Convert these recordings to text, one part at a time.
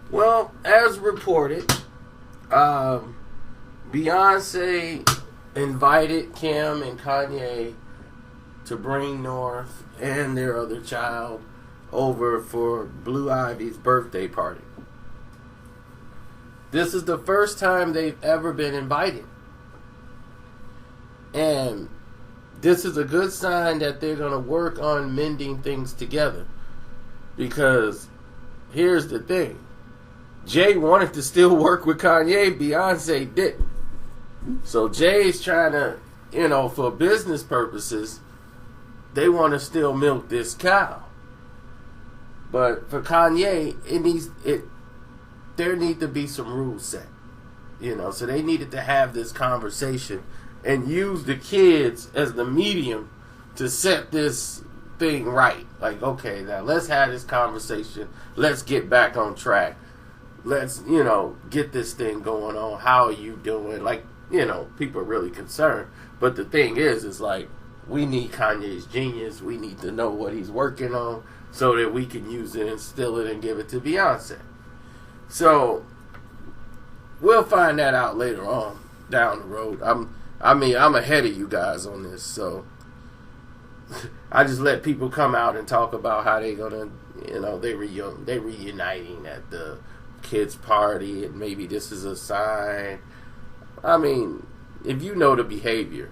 Well, as reported, Beyonce invited Kim and Kanye to bring North and their other child over for Blue Ivy's birthday party. This is the first time they've ever been invited. And this is a good sign that they're going to work on mending things together. Because here's the thing. Jay wanted to still work with Kanye. Beyonce didn't. So Jay's trying to, for business purposes, they want to still milk this cow. But for Kanye, there need to be some rules set. So they needed to have this conversation and use the kids as the medium to set this thing right. Like, okay, now let's have this conversation. Let's get back on track. Let's, get this thing going on. How are you doing? Like, people are really concerned. But the thing is like, we need Kanye's genius. We need to know what he's working on so that we can use it, instill it, and give it to Beyonce. So, we'll find that out later on down the road. I'm ahead of you guys on this, so I just let people come out and talk about how they're gonna, they reuniting at the kids' party, and maybe this is a sign. If you know the behavior,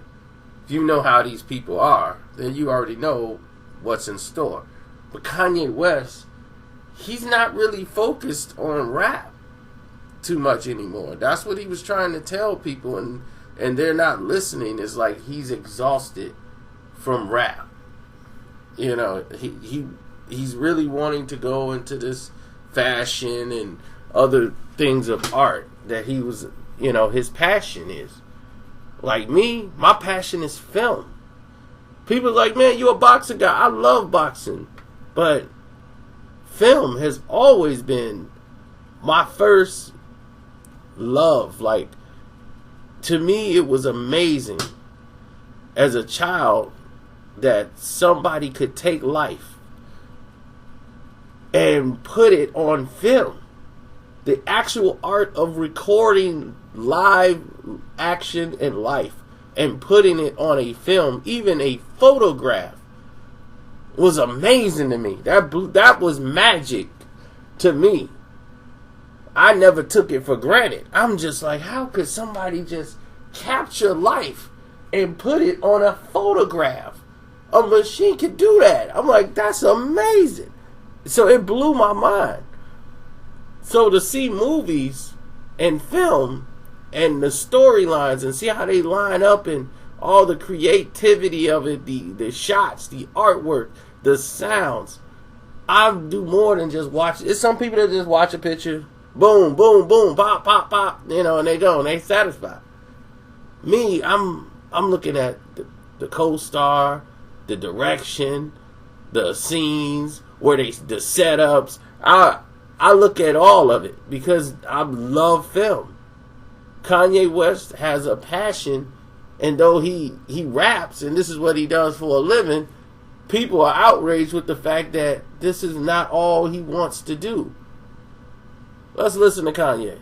if you know how these people are, then you already know what's in store. But Kanye West, he's not really focused on rap too much anymore. That's what he was trying to tell people, and they're not listening. It's like he's exhausted from rap. He's really wanting to go into this fashion and other things of art that he was, his passion is. Like me, my passion is film. People are like, man, you a boxing guy. I love boxing. But film has always been my first love. Like, to me, it was amazing as a child that somebody could take life and put it on film. The actual art of recording live action and life and putting it on a film, even a photograph, was amazing to me. That was magic to me. I never took it for granted. I'm just like, how could somebody just capture life and put it on a photograph? A machine could do that. I'm like, that's amazing. So it blew my mind. So to see movies and film and the storylines and see how they line up and all the creativity of it, the shots, the artwork, the sounds. I do more than just watch. It's some people that just watch a picture, boom, boom, boom, pop, pop, pop, and they go and they satisfied. Me, I'm looking at the co-star, the direction, the scenes, the setups. I look at all of it because I love film. Kanye West has a passion, and though he raps and this is what he does for a living, people are outraged with the fact that this is not all he wants to do. Let's listen to Kanye.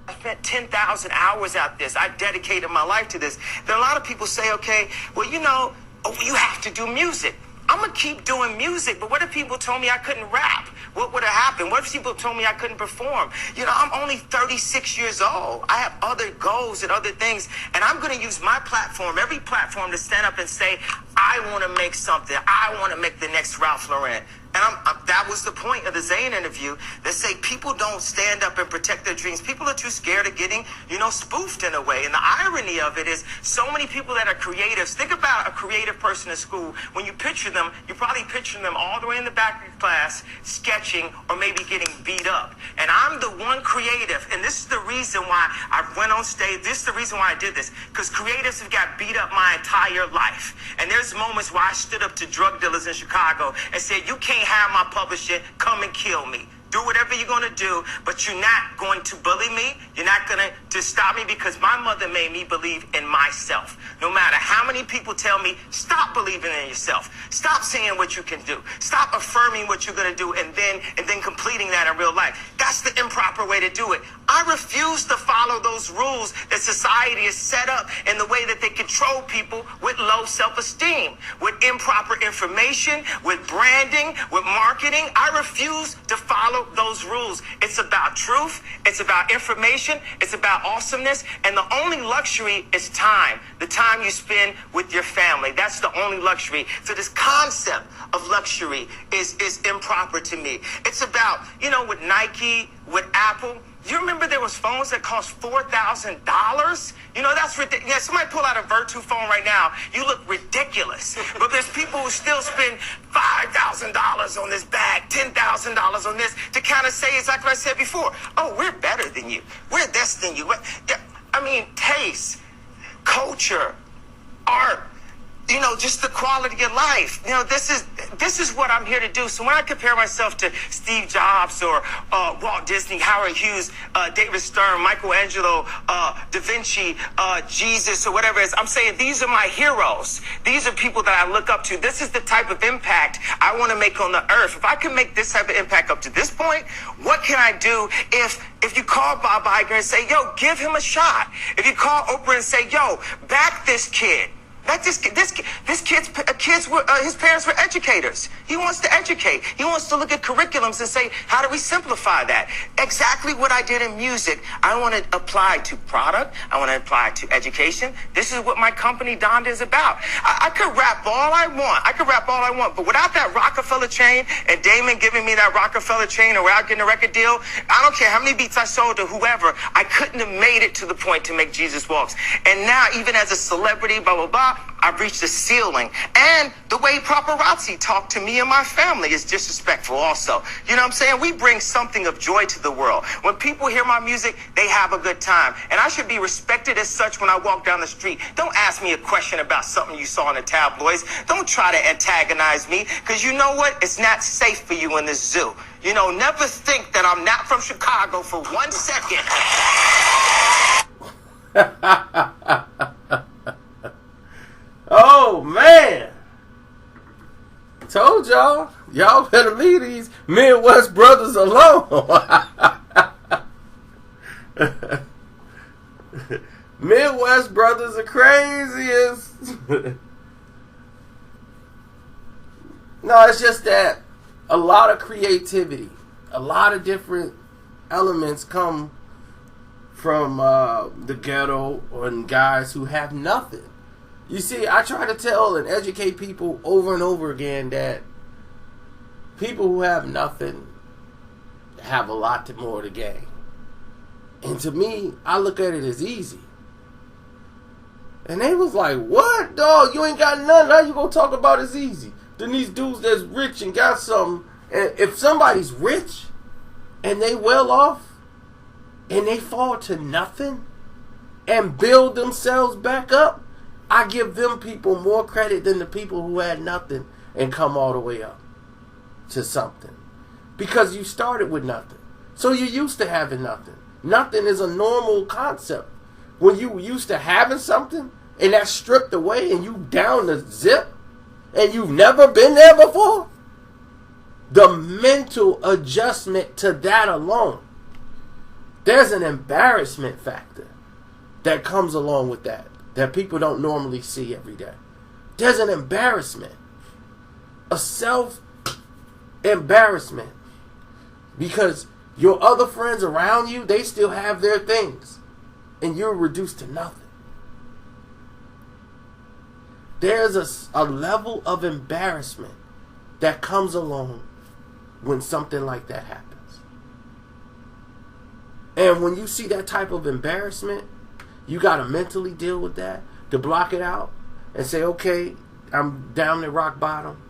I spent 10,000 hours at this. I dedicated my life to this. Then a lot of people say, okay, well, you have to do music. I'm going to keep doing music, but what if people told me I couldn't rap? What would have happened? What if people told me I couldn't perform? I'm only 36 years old. I have other goals and other things, and I'm going to use my platform, every platform, to stand up and say, I want to make something. I want to make the next Ralph Lauren. And that was the point of the Zayn interview. They say people don't stand up and protect their dreams. People are too scared of getting, spoofed in a way. And the irony of it is so many people that are creatives. Think about a creative person in school. When you picture them, you're probably picturing them all the way in the back of the class, sketching or maybe getting beat up. And I'm the one creative. And this is the reason why I went on stage. This is the reason why I did this. Because creatives have got beat up my entire life. And there's moments where I stood up to drug dealers in Chicago and said, you can't have my publisher, come and kill me. Do whatever you're going to do, but you're not going to bully me. You're not going to stop me, because my mother made me believe in myself. No matter how many people tell me, stop believing in yourself. Stop saying what you can do. Stop affirming what you're going to do and then completing that in real life. That's the improv. improper way to do it. I refuse to follow those rules that society has set up in the way that they control people with low self-esteem, with improper information, with branding, with marketing. I refuse to follow those rules. It's about truth. It's about information. It's about awesomeness. And the only luxury is time. The time you spend with your family. That's the only luxury. So this concept of luxury is improper to me. It's about, with Nike, with Apple. You remember there was phones that cost $4,000? That's ridiculous. Yeah, somebody pull out a Virtu phone right now. You look ridiculous. But there's people who still spend $5,000 on this bag, $10,000 on this, to kind of say exactly what I said before. Oh, we're better than you. We're this than you. Taste, culture, art, just the quality of life. This is what I'm here to do. So when I compare myself to Steve Jobs or Walt Disney, Howard Hughes, David Stern, Michelangelo, Da Vinci, Jesus, or whatever it is, I'm saying these are my heroes. These are people that I look up to. This is the type of impact I want to make on the earth. If I can make this type of impact up to this point, what can I do if you call Bob Iger and say, yo, give him a shot? If you call Oprah and say, yo, back this kid. This kid's his parents were educators. He wants to educate. He wants to look at curriculums and say, how do we simplify that? Exactly what I did in music. I want to apply to product. I want to apply to education. This is what my company Donda is about. I could rap all I want. But without that Rockefeller chain and Damon giving me that Rockefeller chain or without getting a record deal, I don't care how many beats I sold to whoever, I couldn't have made it to the point to make Jesus Walks. And now, even as a celebrity, blah, blah, blah, I've reached the ceiling. And the way paparazzi talk to me and my family is disrespectful also. You know what I'm saying? We bring something of joy to the world. When people hear my music, they have a good time. And I should be respected as such when I walk down the street. Don't ask me a question about something you saw in the tabloids. Don't try to antagonize me, because you know what? It's not safe for you in this zoo. Never think that I'm not from Chicago for 1 second. Oh, man. Told y'all. Y'all better leave these Midwest brothers alone. Midwest brothers are craziest. No, it's just that a lot of creativity, a lot of different elements come from the ghetto and guys who have nothing. You see, I try to tell and educate people over and over again that people who have nothing have a lot more to gain. And to me, I look at it as easy. And they was like, what, dog? You ain't got nothing. How you gonna talk about it's easy? Then these dudes that's rich and got something, and if somebody's rich and they well off and they fall to nothing and build themselves back up, I give them people more credit than the people who had nothing and come all the way up to something. Because you started with nothing. So you're used to having nothing. Nothing is a normal concept. When you used to having something and that's stripped away and you down the zip and you've never been there before, the mental adjustment to that alone, there's an embarrassment factor that comes along with that people don't normally see every day. There's an embarrassment, a self-embarrassment, because your other friends around you, they still have their things, and you're reduced to nothing. There's a level of embarrassment that comes along when something like that happens. And when you see that type of embarrassment, you got to mentally deal with that, to block it out and say, okay, I'm down at rock bottom.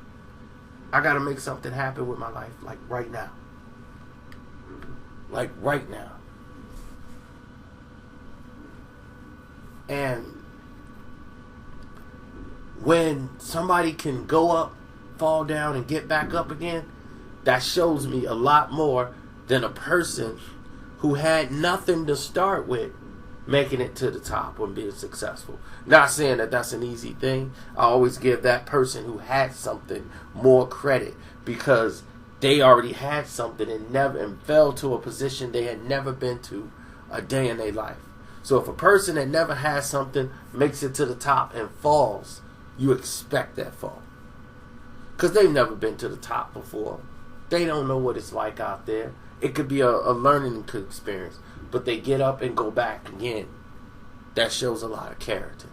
I got to make something happen with my life, like right now. Like right now. And when somebody can go up, fall down, and get back up again, that shows me a lot more than a person who had nothing to start with making it to the top and being successful. Not saying that that's an easy thing. I always give that person who had something more credit, because they already had something and fell to a position they had never been to a day in their life. So if a person that never has something makes it to the top and falls, you expect that fall. Because they've never been to the top before. They don't know what it's like out there. It could be a learning experience. But they get up and go back again. That shows a lot of character.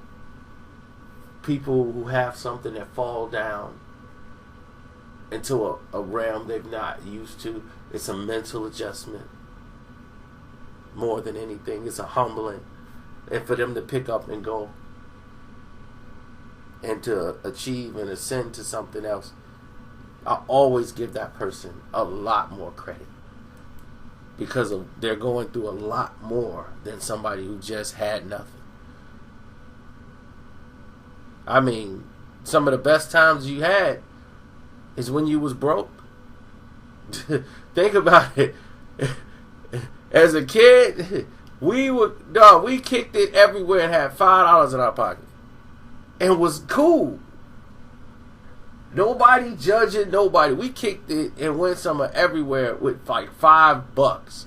People who have something that fall down into a realm they've not used to, it's a mental adjustment. More than anything, it's a humbling. And for them to pick up and go and to achieve and ascend to something else, I always give that person a lot more credit. Because they're going through a lot more than somebody who just had nothing. I mean, some of the best times you had is when you was broke. Think about it. As a kid, we kicked it everywhere and had $5 in our pocket. And was cool. Nobody judging nobody. We kicked it and went somewhere everywhere with like $5.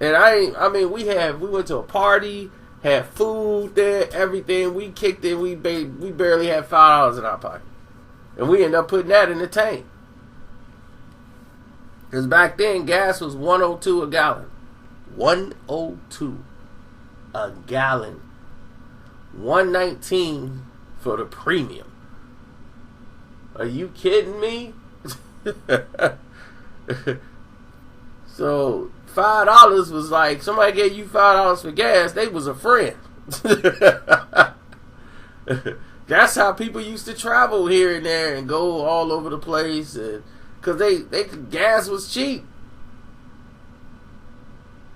And we went to a party, had food there, everything. We kicked it. We barely had $5 in our pocket. And we ended up putting that in the tank. Because back then, gas was $1.02 a gallon. $1.02 a gallon. $1.19 for the premium. Are you kidding me? So $5 was like somebody gave you $5 for gas. They was a friend. That's how people used to travel here and there and go all over the place, and because gas was cheap.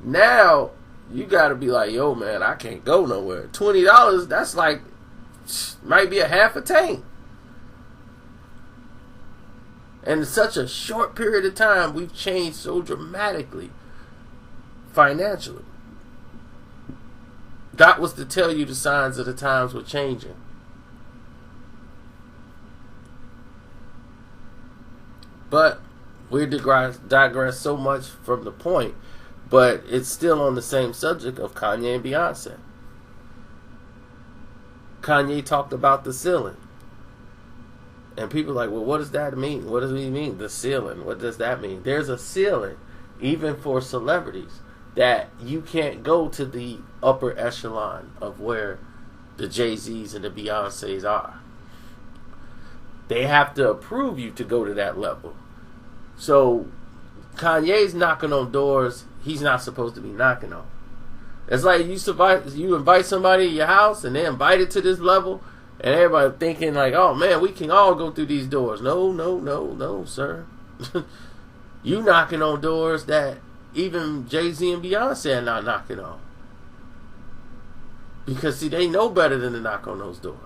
Now you gotta be like, yo man, I can't go nowhere. $20, that's like might be a half a tank. And in such a short period of time, we've changed so dramatically financially. That was to tell you the signs of the times were changing. But we digress so much from the point, but it's still on the same subject of Kanye and Beyonce. Kanye talked about the ceiling. And people are like, well, what does that mean? What does he mean, the ceiling? What does that mean? There's a ceiling, even for celebrities, that you can't go to the upper echelon of where the Jay-Z's and the Beyoncé's are. They have to approve you to go to that level. So Kanye's knocking on doors he's not supposed to be knocking on. It's like you invite somebody to your house and they're invited to this level, and everybody thinking like, oh man, we can all go through these doors. No, sir. You knocking on doors that even Jay-Z and Beyonce are not knocking on. Because see, they know better than to knock on those doors.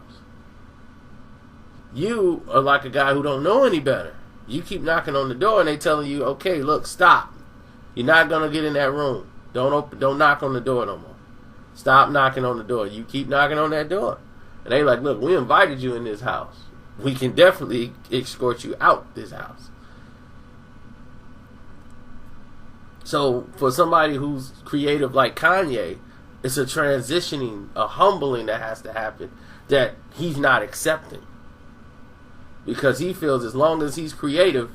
You are like a guy who don't know any better. You keep knocking on the door and they telling you, okay, look, stop. You're not gonna get in that room. Don't knock on the door no more. Stop knocking on the door. You keep knocking on that door. And they like, look, we invited you in this house. We can definitely escort you out this house. So for somebody who's creative like Kanye, it's a transitioning, a humbling that has to happen that he's not accepting. Because he feels as long as he's creative,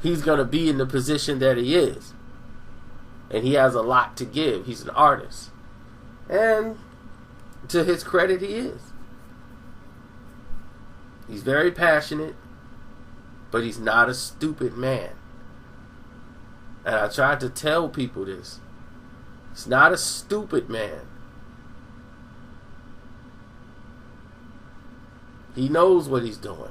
he's going to be in the position that he is. And he has a lot to give. He's an artist. And to his credit, he is. He's very passionate, but he's not a stupid man. And I tried to tell people this. He's not a stupid man. He knows what he's doing.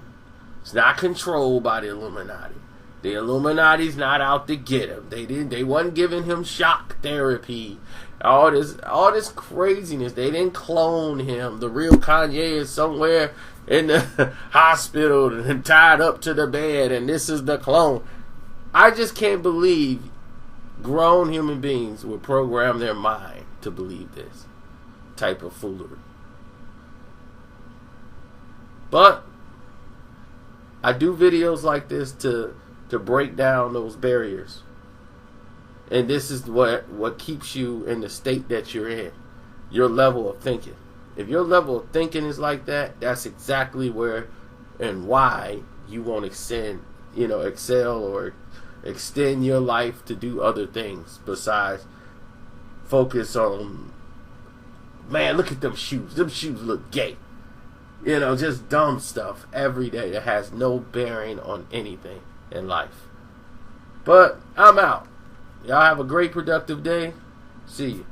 He's not controlled by the Illuminati. The Illuminati's not out to get him. They wasn't giving him shock therapy. All this craziness. They didn't clone him. The real Kanye is somewhere in the hospital and tied up to the bed, and this is the clone. I just can't believe grown human beings would program their mind to believe this type of foolery. But I do videos like this to break down those barriers. And this is what keeps you in the state that you're in. Your level of thinking. If your level of thinking is like that, that's exactly where and why you won't excel or extend your life to do other things besides focus on, man, look at them shoes. Them shoes look gay. Just dumb stuff every day that has no bearing on anything in life. But I'm out. Y'all have a great productive day. See you.